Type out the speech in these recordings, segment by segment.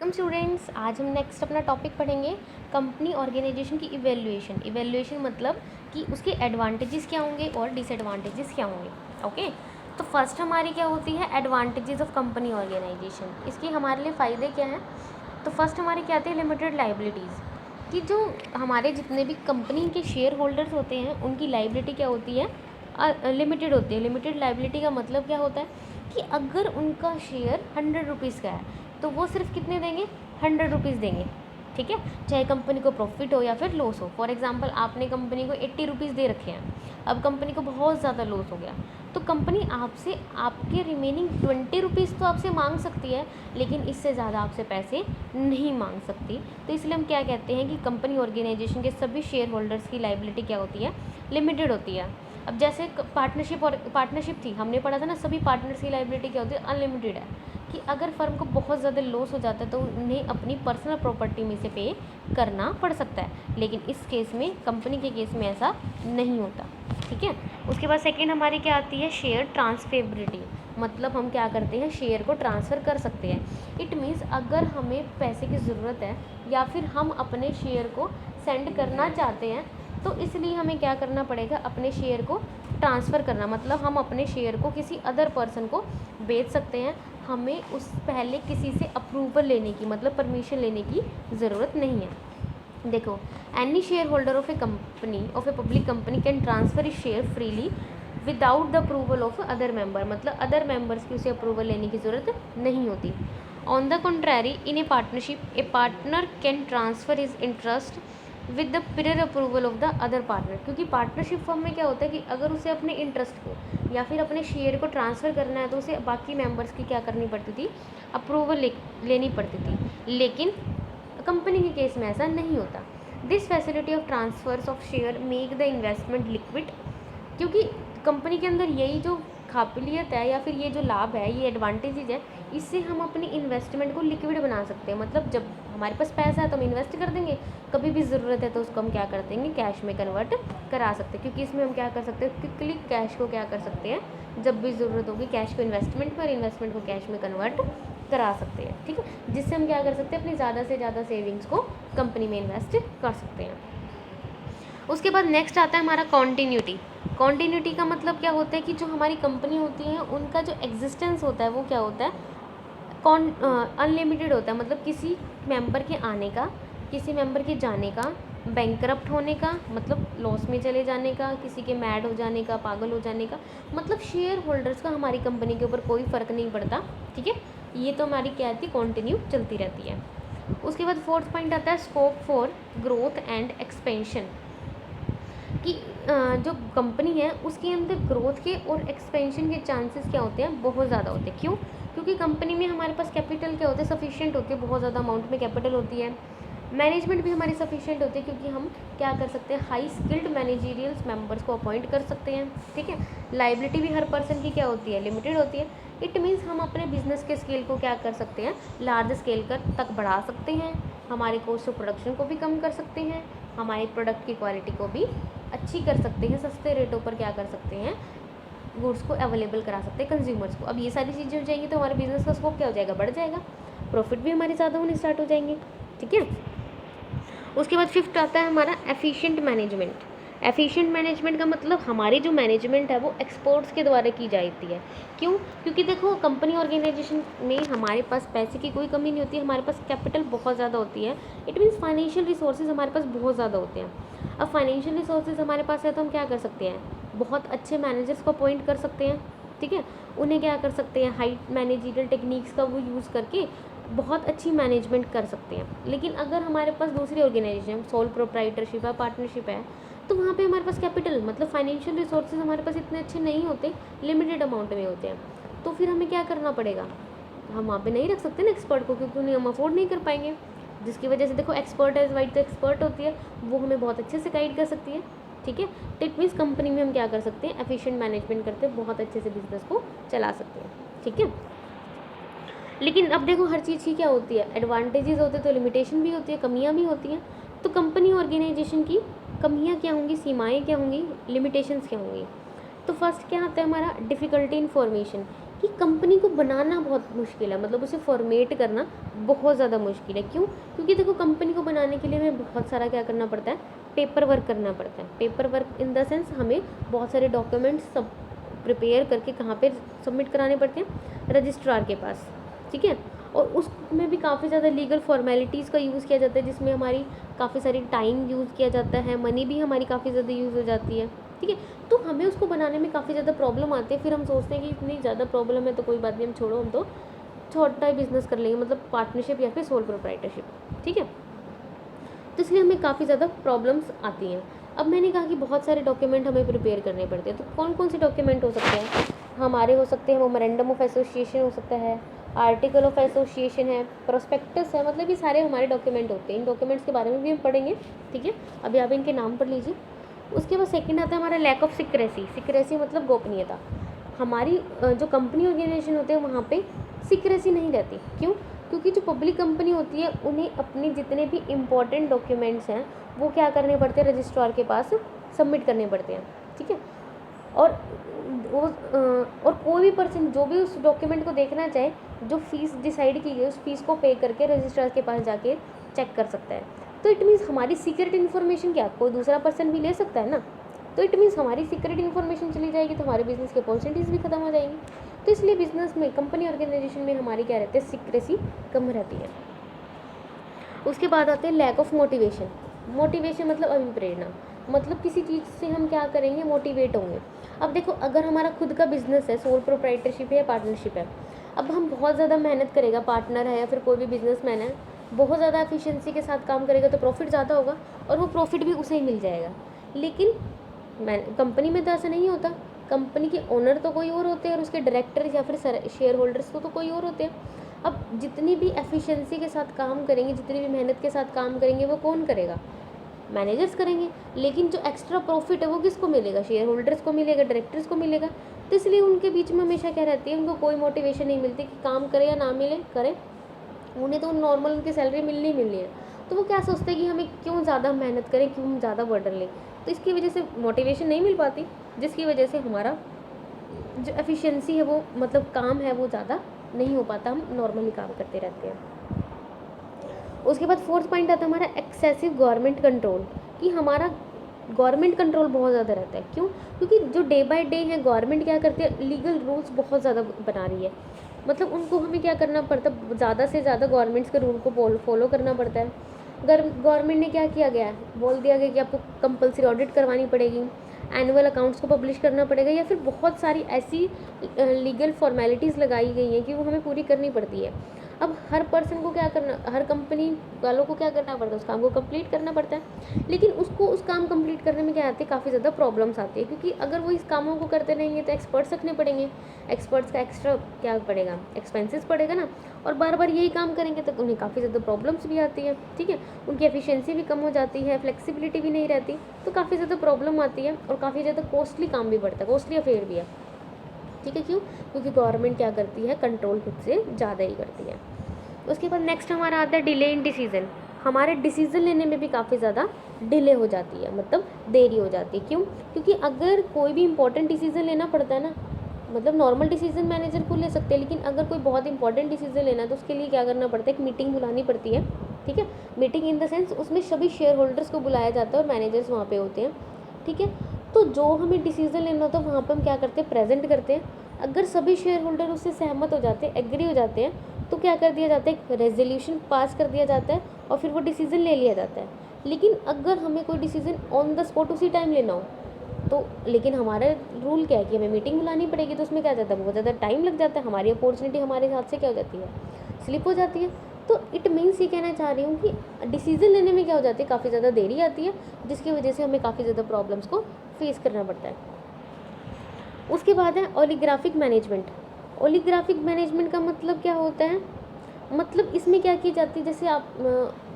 Welcome students, आज हम next अपना टॉपिक पढ़ेंगे कंपनी ऑर्गेनाइजेशन की इवैल्यूएशन मतलब कि उसके एडवांटेजेस क्या होंगे और डिसएडवांटेजेस क्या होंगे। ओके, तो फर्स्ट हमारी क्या होती है एडवांटेजेस ऑफ कंपनी ऑर्गेनाइजेशन। इसके हमारे लिए फ़ायदे क्या हैं। तो फर्स्ट हमारे क्या आते हैं लिमिटेड लाइबिलिटीज़, कि जो हमारे जितने भी कंपनी के शेयर होल्डर्स होते हैं उनकी लाइबिलिटी क्या होती है लिमिटेड होती है। लिमिटेड लाइबिलिटी का मतलब क्या होता है कि अगर उनका शेयर 100 रुपीज़ का है तो वो सिर्फ कितने देंगे 100 रुपीज़ देंगे। ठीक है, चाहे कंपनी को प्रॉफिट हो या फिर लॉस हो। फॉर एग्जांपल आपने कंपनी को 80 रुपीज़ दे रखे हैं, अब कंपनी को बहुत ज़्यादा लॉस हो गया तो कंपनी आपसे आपके रिमेनिंग 20 रुपीज़ तो आपसे मांग सकती है, लेकिन इससे ज़्यादा आपसे पैसे नहीं मांग सकती। तो इसलिए हम क्या कहते हैं कि कंपनी ऑर्गेनाइजेशन के सभी शेयर होल्डर्स की लाइबिलिटी क्या होती है लिमिटेड होती है। अब जैसे पार्टनरशिप थी, हमने पढ़ा था ना, सभी पार्टनर्स की लाइबिलिटी क्या होती है अनलिमिटेड है, कि अगर फर्म को बहुत ज़्यादा लॉस हो जाता है तो उन्हें अपनी पर्सनल प्रॉपर्टी में से पे करना पड़ सकता है, लेकिन इस केस में कंपनी के केस में ऐसा नहीं होता। ठीक है, उसके बाद सेकंड हमारी क्या आती है शेयर ट्रांसफरेबिलिटी, मतलब हम क्या करते हैं शेयर को ट्रांसफ़र कर सकते हैं। इट मीन्स अगर हमें पैसे की ज़रूरत है या फिर हम अपने शेयर को सेंड करना चाहते हैं तो इसलिए हमें क्या करना पड़ेगा अपने शेयर को ट्रांसफ़र करना, मतलब हम अपने शेयर को किसी अदर पर्सन को बेच सकते हैं। हमें उस पहले किसी से अप्रूवल लेने की मतलब परमिशन लेने की ज़रूरत नहीं है। देखो, any share holder of a public company can transfer is share freely without the approval of other member, मतलब अदर मेंबर्स की उसे अप्रूवल लेने की ज़रूरत नहीं होती। On the contrary in A partnership A partner can transfer his interest with the prior approval of the other partner, क्योंकि partnership form में क्या होता है कि अगर उसे अपने इंटरेस्ट को या फिर अपने शेयर को ट्रांसफ़र करना है तो उसे बाकी मेंबर्स की क्या करनी पड़ती थी अप्रूवल लेनी पड़ती थी, लेकिन कंपनी के केस में ऐसा नहीं होता। This facility of transfers of share make the investment liquid, क्योंकि कंपनी के अंदर यही जो काबिलियत है या फिर ये जो लाभ है ये एडवांटेजेज है, इससे हम अपनी इन्वेस्टमेंट को लिक्विड बना सकते हैं। मतलब जब हमारे पास पैसा है तो हम इन्वेस्ट कर देंगे, कभी भी ज़रूरत है तो उसको हम क्या कर देंगे कैश में कन्वर्ट करा सकते हैं, क्योंकि इसमें हम क्या कर सकते हैं क्विकली कैश को क्या कर सकते हैं जब भी ज़रूरत होगी कैश को इन्वेस्टमेंट में और इन्वेस्टमेंट को कैश में कन्वर्ट करा सकते हैं। ठीक है, जिससे हम क्या कर सकते हैं अपनी ज़्यादा से ज़्यादा सेविंग्स को कंपनी में इन्वेस्ट कर सकते हैं। उसके बाद नेक्स्ट आता है हमारा कॉन्टीन्यूटी का मतलब क्या होता है कि जो हमारी कंपनी होती है उनका जो एग्जिस्टेंस होता है वो क्या होता है अनलिमिटेड होता है, मतलब किसी मेंबर के आने का, किसी मेंबर के जाने का, बैंकरप्ट होने का मतलब लॉस में चले जाने का, किसी के मैड हो जाने का, पागल हो जाने का, मतलब शेयर होल्डर्स का हमारी कंपनी के ऊपर कोई फ़र्क नहीं पड़ता। ठीक है, ये तो हमारी क्या आती है कॉन्टिन्यू चलती रहती है। उसके बाद फोर्थ पॉइंट आता है scope for growth and expansion, कि जो कंपनी है उसके अंदर ग्रोथ के और एक्सपेंशन के चांसेस क्या होते हैं बहुत ज़्यादा होते हैं। क्यों? क्योंकि कंपनी में हमारे पास कैपिटल क्या होता है सफिशिएंट होती है, बहुत ज़्यादा अमाउंट में कैपिटल होती है। मैनेजमेंट भी हमारी सफिशिएंट होती है, क्योंकि हम क्या कर सकते हैं हाई स्किल्ड मैनेजरियल मेंबर्स को अपॉइंट कर सकते हैं। ठीक है, लाइबिलिटी भी हर पर्सन की क्या होती है लिमिटेड होती है। इट मीन्स हम अपने बिजनेस के स्केल को क्या कर सकते हैं लार्ज स्केल तक बढ़ा सकते हैं, हमारे कॉस्ट ऑफ प्रोडक्शन को भी कम कर सकते हैं, हमारे प्रोडक्ट की क्वालिटी को भी अच्छी कर सकते हैं, सस्ते रेटों पर क्या कर सकते हैं गुड्स को अवेलेबल करा सकते हैं कंज्यूमर्स को। अब ये सारी चीज़ें हो जाएंगी तो हमारे बिजनेस का स्कोप क्या हो जाएगा बढ़ जाएगा, प्रॉफिट भी हमारे ज़्यादा होने स्टार्ट हो जाएंगे। ठीक है, उसके बाद फिफ्थ आता है हमारा एफिशिएंट मैनेजमेंट। एफिशिएंट मैनेजमेंट का मतलब हमारी जो मैनेजमेंट है वो एक्सपर्ट्स के द्वारा की जाती है। क्यों? क्योंकि देखो कंपनी ऑर्गेनाइजेशन में हमारे पास पैसे की कोई कमी नहीं होती, हमारे पास कैपिटल बहुत ज़्यादा होती है। इट मीन्स फाइनेंशियल रिसोर्सेज हमारे पास बहुत ज़्यादा होते हैं। अब फाइनेंशियल रिसोर्सेज हमारे पास है तो हम क्या कर सकते हैं बहुत अच्छे मैनेजर्स को अपॉइंट कर सकते हैं। ठीक है, उन्हें क्या कर सकते हैं हाई मैनेजरियल टेक्निक्स का वो यूज़ करके बहुत अच्छी मैनेजमेंट कर सकते हैं। लेकिन अगर हमारे पास दूसरी ऑर्गेनाइजेशन सोल प्रोप्राइटरशिप है पार्टनरशिप है तो वहाँ पे हमारे पास कैपिटल मतलब फाइनेंशियल रिसोर्सेज हमारे पास इतने अच्छे नहीं होते, लिमिटेड अमाउंट में होते हैं। तो फिर हमें क्या करना पड़ेगा, हम वहाँ पे नहीं रख सकते ना एक्सपर्ट को, क्योंकि उन्हें हम अफोर्ड नहीं कर पाएंगे। जिसकी वजह से देखो एक्सपर्ट एज वाइट तो एक्सपर्ट होती है, वो हमें बहुत अच्छे से गाइड कर सकती है। ठीक है, तो इट मीन्स कंपनी में हम क्या कर सकते हैं एफिशिएंट मैनेजमेंट करते हैं, बहुत अच्छे से बिजनेस को चला सकते हैं। ठीक है, लेकिन अब देखो हर चीज़ की क्या होती है एडवांटेजेस होते हैं तो लिमिटेशन भी होती है, कमियां भी होती हैं। तो कंपनी ऑर्गेनाइजेशन की कमियां क्या होंगी, सीमाएं क्या होंगी, लिमिटेशंस क्या होंगी। तो फर्स्ट क्या आता है हमारा डिफ़िकल्टी इन फॉर्मेशन, कि कंपनी को बनाना बहुत मुश्किल है, मतलब उसे फॉर्मेट करना बहुत ज़्यादा मुश्किल है। क्यों? क्योंकि देखो कंपनी को बनाने के लिए हमें बहुत सारा क्या करना पड़ता है, पेपर वर्क करना पड़ता है। Paper work in the sense हमें बहुत सारे डॉक्यूमेंट्स सब प्रिपेयर करके कहाँ पे सबमिट कराने पड़ते हैं, रजिस्ट्रार के पास, ठीक है। और उसमें भी काफ़ी ज़्यादा लीगल फॉर्मेलिटीज़ का यूज़ किया जाता है, जिसमें हमारी काफ़ी सारी टाइम यूज़ किया जाता है, मनी भी हमारी काफ़ी ज़्यादा यूज़ हो जाती है, ठीक है। तो हमें उसको बनाने में काफ़ी ज़्यादा प्रॉब्लम आती है। फिर हम सोचते हैं कि इतनी ज़्यादा प्रॉब्लम है तो कोई बात नहीं, हम छोड़ो, हम तो छोटा ही बिजनेस कर लेंगे, मतलब पार्टनरशिप या फिर सोल प्रोप्राइटरशिप, ठीक है। तो इसलिए हमें काफ़ी ज़्यादा प्रॉब्लम्स आती हैं। अब मैंने कहा कि बहुत सारे डॉक्यूमेंट हमें प्रिपेयर करने पड़ते हैं, तो कौन कौन से डॉक्यूमेंट हो सकते हैं हमारे? हो सकते हैं मेमोरेंडम ऑफ एसोसिएशन हो सकता है, आर्टिकल ऑफ एसोसिएशन है, प्रोस्पेक्टस है, मतलब ये सारे हमारे डॉक्यूमेंट होते हैं। इन डॉक्यूमेंट्स के बारे में भी हम पढ़ेंगे, ठीक है। अभी आप इनके नाम पढ़ लीजिए। उसके बाद सेकंड आता है हमारा लैक ऑफ सिक्रेसी। सिक्रेसी मतलब गोपनीयता। हमारी जो कंपनी ऑर्गेनाइजेशन होते हैं वहाँ पे सिक्रेसी नहीं रहती। क्यों? क्योंकि जो पब्लिक कंपनी होती है उन्हें अपने जितने भी इम्पॉर्टेंट डॉक्यूमेंट्स हैं वो क्या करने पड़ते हैं, रजिस्ट्रार के पास सबमिट करने पड़ते हैं, ठीक है। और वो और कोई भी पर्सन जो भी उस डॉक्यूमेंट को देखना चाहे, जो फीस डिसाइड की गई उस फीस को पे करके रजिस्ट्रार के पास जाके चेक कर सकता है। तो इट मीन्स हमारी सीक्रेट इन्फॉर्मेशन क्या कोई दूसरा पर्सन भी ले सकता है ना, तो इट मीन्स हमारी सीक्रेट इन्फॉर्मेशन चली जाएगी तो हमारे बिजनेस के अपॉर्चुनिटीज़ भी खत्म हो जाएंगी। तो इसलिए बिजनेस में, कंपनी ऑर्गेनाइजेशन में हमारी क्या रहती है, सिक्रेसी कम रहती है। उसके बाद आते हैं लैक ऑफ मोटिवेशन। मोटिवेशन मतलब अभिप्रेरणा, मतलब किसी चीज़ से हम क्या करेंगे, मोटिवेट होंगे। अब देखो अगर हमारा खुद का बिजनेस है, सोल प्रोप्राइटरशिप है या पार्टनरशिप है, अब हम बहुत ज़्यादा मेहनत करेगा, पार्टनर है या फिर कोई भी बिजनेसमैन है, बहुत ज़्यादा एफिशिएंसी के साथ काम करेगा तो प्रॉफिट ज़्यादा होगा और वो प्रॉफिट भी उसे ही मिल जाएगा। लेकिन कंपनी में तो ऐसा नहीं होता। कंपनी के ओनर तो कोई और होते हैं और उसके डायरेक्टर या फिर शेयर होल्डर्स तो कोई और होते हैं। अब जितनी भी एफिशिएंसी के साथ काम करेंगे, जितनी भी मेहनत के साथ काम करेंगे, वो कौन करेगा, मैनेजर्स करेंगे। लेकिन जो एक्स्ट्रा प्रॉफिट है वो किसको मिलेगा, शेयर होल्डर्स को मिलेगा, डायरेक्टर्स को मिलेगा। तो इसलिए उनके बीच में हमेशा क्या रहती है, उनको कोई मोटिवेशन नहीं मिलती कि काम करे या ना मिले करें, उन्हें तो नॉर्मल उनकी सैलरी मिलनी है। तो वो क्या सोचते हैं कि हमें क्यों ज़्यादा मेहनत करें, क्यों हम ज़्यादा बर्डन लें। तो इसकी वजह से मोटिवेशन नहीं मिल पाती, जिसकी वजह से हमारा जो एफिशिएंसी है वो, मतलब काम है वो ज़्यादा नहीं हो पाता, हम नॉर्मली काम करते रहते हैं। उसके बाद फोर्थ पॉइंट आता है हमारा एक्सेसिव गवर्नमेंट कंट्रोल, कि हमारा गवर्नमेंट कंट्रोल बहुत ज़्यादा रहता है। क्यों? क्योंकि जो डे बाय डे है गवर्नमेंट क्या करती है, लीगल रूल्स बहुत ज़्यादा बना रही है, मतलब उनको हमें क्या करना पड़ता है, ज़्यादा से ज़्यादा गवर्नमेंट्स के रूल को फॉलो करना पड़ता है। गवर्नमेंट ने क्या किया गया है, बोल दिया गया कि आपको कंपलसरी ऑडिट करवानी पड़ेगी, एनुअल अकाउंट्स को पब्लिश करना पड़ेगा, या फिर बहुत सारी ऐसी लीगल फॉर्मेलिटीज़ लगाई गई हैं कि वो हमें पूरी करनी पड़ती है। अब हर पर्सन को क्या करना, हर कंपनी वालों को क्या करना पड़ता है, उस काम को कंप्लीट करना पड़ता है। लेकिन उसको उस काम कंप्लीट करने में क्या आती है, काफ़ी ज़्यादा प्रॉब्लम्स आती है, क्योंकि अगर वो इस कामों को करते रहेंगे तो एक्सपर्ट्स रखने पड़ेंगे, एक्सपर्ट्स का एक्स्ट्रा क्या पड़ेगा, एक्सपेंसेस पड़ेगा ना, और बार बार यही काम करेंगे तो उन्हें काफ़ी ज़्यादा प्रॉब्लम्स भी आती है, ठीक है। उनकी एफिशिएंसी भी कम हो जाती है, फ्लेक्सिबिलिटी भी नहीं रहती, तो काफ़ी ज़्यादा प्रॉब्लम आती है और काफ़ी ज़्यादा कॉस्टली काम भी बढ़ता है, कॉस्टली अफेयर भी है, ठीक है। क्यों? क्योंकि गवर्नमेंट क्या करती है, कंट्रोल खुद से ज़्यादा ही करती है। उसके बाद नेक्स्ट हमारा आता है डिले इन डिसीजन। हमारे डिसीज़न लेने में भी काफ़ी ज़्यादा डिले हो जाती है, मतलब देरी हो जाती है। क्यों? क्योंकि अगर कोई भी इंपॉर्टेंट डिसीज़न लेना पड़ता है ना, मतलब नॉर्मल डिसीजन मैनेजर को ले सकते हैं, लेकिन अगर कोई बहुत इंपॉर्टेंट डिसीजन लेना है तो उसके लिए क्या करना पड़ता है, एक मीटिंग बुलानी पड़ती है, ठीक है। मीटिंग इन द सेंस उसमें सभी शेयर होल्डर्स को बुलाया जाता है और मैनेजर्स वहाँ पे होते हैं, ठीक है। तो जो हमें डिसीजन लेना होता है वहाँ पर हम क्या करते हैं, प्रेजेंट करते हैं। अगर सभी शेयर होल्डर उससे सहमत हो जाते हैं, एग्री हो जाते हैं, तो क्या कर दिया जाता है, एक रेजोल्यूशन पास कर दिया जाता है और फिर वो डिसीज़न ले लिया जाता है। लेकिन अगर हमें कोई डिसीज़न ऑन द स्पॉट उसी टाइम लेना हो तो, लेकिन हमारा रूल क्या है कि हमें मीटिंग बुलानी पड़ेगी, तो उसमें क्या जाता है, बहुत ज़्यादा टाइम लग जाता है, हमारी अपॉर्चुनिटी हमारे हाथ से क्या हो जाती है, स्लिप हो जाती है। तो इट मीन्स ये कहना चाह रही हूँ कि डिसीज़न लेने में क्या हो जाती है, काफ़ी ज़्यादा देरी आती है, जिसकी वजह से हमें काफ़ी ज़्यादा प्रॉब्लम्स को फेस करना पड़ता है। उसके बाद है ओलिग्राफिक मैनेजमेंट। ओलिग्राफिक मैनेजमेंट का मतलब क्या होता है, मतलब इसमें क्या की जाती है, जैसे आप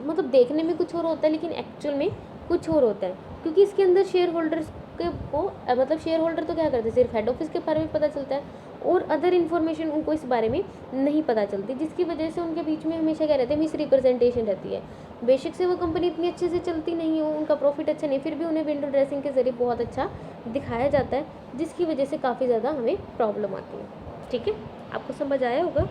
मतलब देखने में कुछ और होता है लेकिन एक्चुअल में कुछ और होता है, क्योंकि इसके अंदर शेयर होल्डर्स के को मतलब शेयर होल्डर तो क्या करते हैं, सिर्फ हेड ऑफिस के बारे में पता चलता है और अदर इन्फॉर्मेशन उनको इस बारे में नहीं पता चलती, जिसकी वजह से उनके बीच में हमेशा क्या रहता है, मिस रिप्रेजेंटेशन रहती है। बेशक से वो कंपनी इतनी अच्छे से चलती नहीं हो, उनका प्रॉफिट अच्छा नहीं, फिर भी उन्हें विंडो ड्रेसिंग के ज़रिए बहुत अच्छा दिखाया जाता है, जिसकी वजह से काफ़ी ज़्यादा हमें प्रॉब्लम आती है, ठीक है। आपको समझ आया होगा।